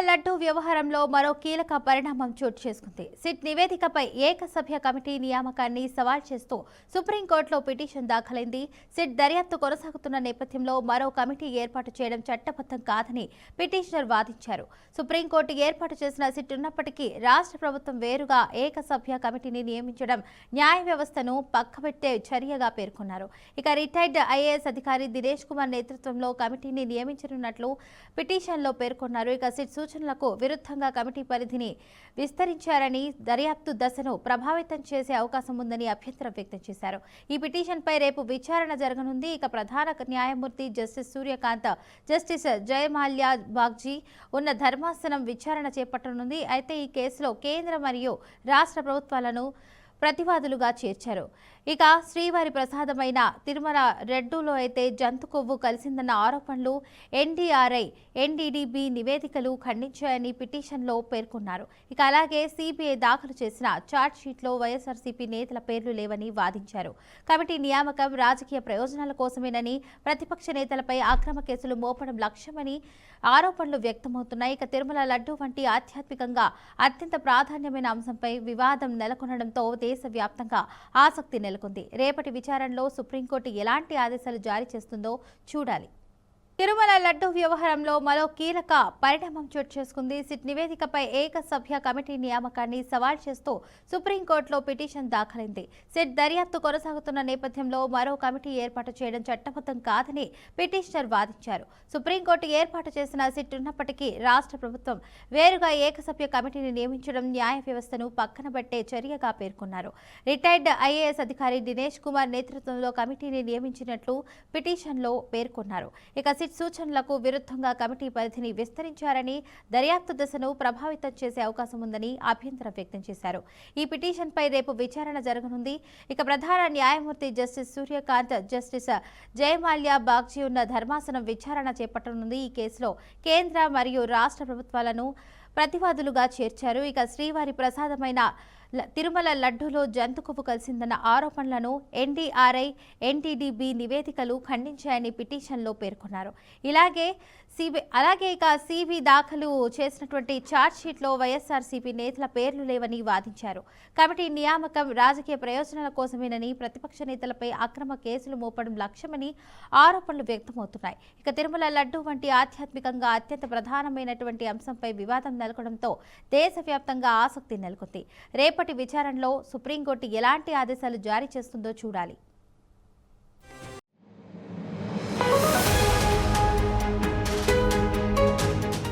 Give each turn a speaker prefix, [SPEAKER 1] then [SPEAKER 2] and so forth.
[SPEAKER 1] లడ్డు వ్యవహారంలో మరో కీలక పరిణామం చోటు చేసుకుంది. సిట్ నివేదికపై ఏకసభ్య కమిటీ నియామకాన్ని సవాల్ చేస్తూ సుప్రీంకోర్టులో పిటిషన్ దాఖలైంది. సిట్ దర్యాప్తు కొనసాగుతున్న నేపథ్యంలో మరో కమిటీ ఏర్పాటు చేయడం చట్టబద్ధం కాదని పిటిషనర్ వాదించారు. సుప్రీంకోర్టు ఏర్పాటు చేసిన సిట్ ఉన్నప్పటికీ రాష్ట్ర ప్రభుత్వం వేరుగా ఏకసభ్య కమిటీని నియమించడం న్యాయ వ్యవస్థను పక్కబెట్టే చర్యగా పేర్కొన్నారు. ఇక రిటైర్డ్ ఐఏఎస్ అధికారి దినేష్ కుమార్ నేతృత్వంలో కమిటీని నియమించనున్నట్లు పిటిషన్లో పేర్కొన్నారు. ఇక సిట్ సూచనలకు విరుద్ధంగా కమిటీ పరిధిని విస్తరించారని, దర్యాప్తు దశను ప్రభావితం చేసే అవకాశం ఉందని అభ్యంతరం వ్యక్తం చేశారు. ఈ పిటిషన్పై రేపు విచారణ జరగనుంది. ఇక ప్రధాన న్యాయమూర్తి జస్టిస్ సూర్యకాంత్, జస్టిస్ జయమాల్యా బాగ్జీ ఉన్న ధర్మాసనం విచారణ చేపట్టనుంది. అయితే ఈ కేసులో కేంద్ర మరియు రాష్ట్ర ప్రభుత్వాలను ప్రతివాదులుగా చేర్చారు. ఇక శ్రీవారి ప్రసాదమైన తిరుమల లడ్డూలో అయితే జంతు కొవ్వు కలిసిందన్న ఆరోపణలు ఎన్డీఆర్ఐ, ఎన్డీడీబీ నివేదికలు ఖండించాయని పిటిషన్లో పేర్కొన్నారు. ఇక అలాగే సిబిఐ దాఖలు చేసిన ఛార్జ్షీట్లో వైఎస్ఆర్సీపీ నేతల పేర్లు లేవని వాదించారు. కమిటీ నియామకం రాజకీయ ప్రయోజనాల కోసమేనని, ప్రతిపక్ష నేతలపై అక్రమ కేసులు మోపడం లక్ష్యమని ఆరోపణలు వ్యక్తమవుతున్నాయి. ఇక తిరుమల లడ్డూ వంటి ఆధ్యాత్మికంగా అత్యంత ప్రాధాన్యమైన అంశంపై వివాదం నెలకొనడంతో దేశవ్యాప్తంగా ఆసక్తి నెలకొంది. రేపటి విచారణలో సుప్రీంకోర్టు ఎలాంటి ఆదేశాలు జారీ చేస్తుందో చూడాలి. తిరుమల లడ్డు వ్యవహారంలో మరో కీలక పరిణామం చోటు చేసుకుంది. సిట్ నివేదికపై ఏకసభ్య కమిటీ నియామకాన్ని సవాల్ చేస్తూ సుప్రీంకోర్టులో పిటిషన్ దాఖలైంది. సిట్ దర్యాప్తు కొనసాగుతున్న నేపథ్యంలో మరో కమిటీ ఏర్పాటు చేయడం చట్టబద్ధం కాదని పిటిషనర్ వాదించారు. సుప్రీంకోర్టు ఏర్పాటు చేసిన సిట్ ఉన్నప్పటికీ రాష్ట్ర ప్రభుత్వం వేరుగా ఏకసభ్య కమిటీని నియమించడం న్యాయ వ్యవస్థను పక్కన పెట్టే చర్యగా పేర్కొన్నారు. రిటైర్డ్ ఐఏఎస్ అధికారి దినేష్ కుమార్ నేతృత్వంలో కమిటీని నియమించినట్లు పిటిషన్లో పేర్కొన్నారు. ఇక సూచనలకు విరుద్ధంగా కమిటీ పరిధిని విస్తరించారని, దర్యాప్తు దశను ప్రభావితం చేసే అవకాశం ఉందని అభ్యంతరం వ్యక్తం చేశారు. ఈ పిటిషన్పై రేపు విచారణ జరగనుంది. ఇక ప్రధాన న్యాయమూర్తి జస్టిస్ సూర్యకాంత్, జస్టిస్ జయమాల్యా బాగ్జీ ఉన్న ధర్మాసనం విచారణ చేపట్టనుంది. ఈ కేసులో కేంద్ర మరియు రాష్ట్ర ప్రభుత్వాలను ప్రతివాదులుగా చేర్చారు. ఇక శ్రీవారి ప్రసాదమైన తిరుమల లడ్డూలో జంతు కొవ్వు కలిసిందన్న ఆరోపణలను ఎన్డీఆర్ఐ, ఎన్డీడీబీ నివేదికలు ఖండించాయని పిటిషన్లో పేర్కొన్నారు. అలాగే ఇక సిబి దాఖలు చేసినటువంటి ఛార్జ్షీట్లో వైఎస్ఆర్సీపీ నేతల పేర్లు లేవని వాదించారు. కమిటీ నియామకం రాజకీయ ప్రయోజనాల కోసమేనని, ప్రతిపక్ష నేతలపై అక్రమ కేసులు మోపడం లక్ష్యమని ఆరోపణలు వ్యక్తమవుతున్నాయి. ఇక తిరుమల లడ్డూ వంటి ఆధ్యాత్మికంగా అత్యంత ప్రధానమైనటువంటి అంశంపై వివాదం నెలకొనడంతో దేశవ్యాప్తంగా ఆసక్తి నెలకొంది. రేపటి విచారణలో సుప్రీంకోర్టు ఎలాంటి ఆదేశాలు జారీ చేస్తుందో చూడాలి.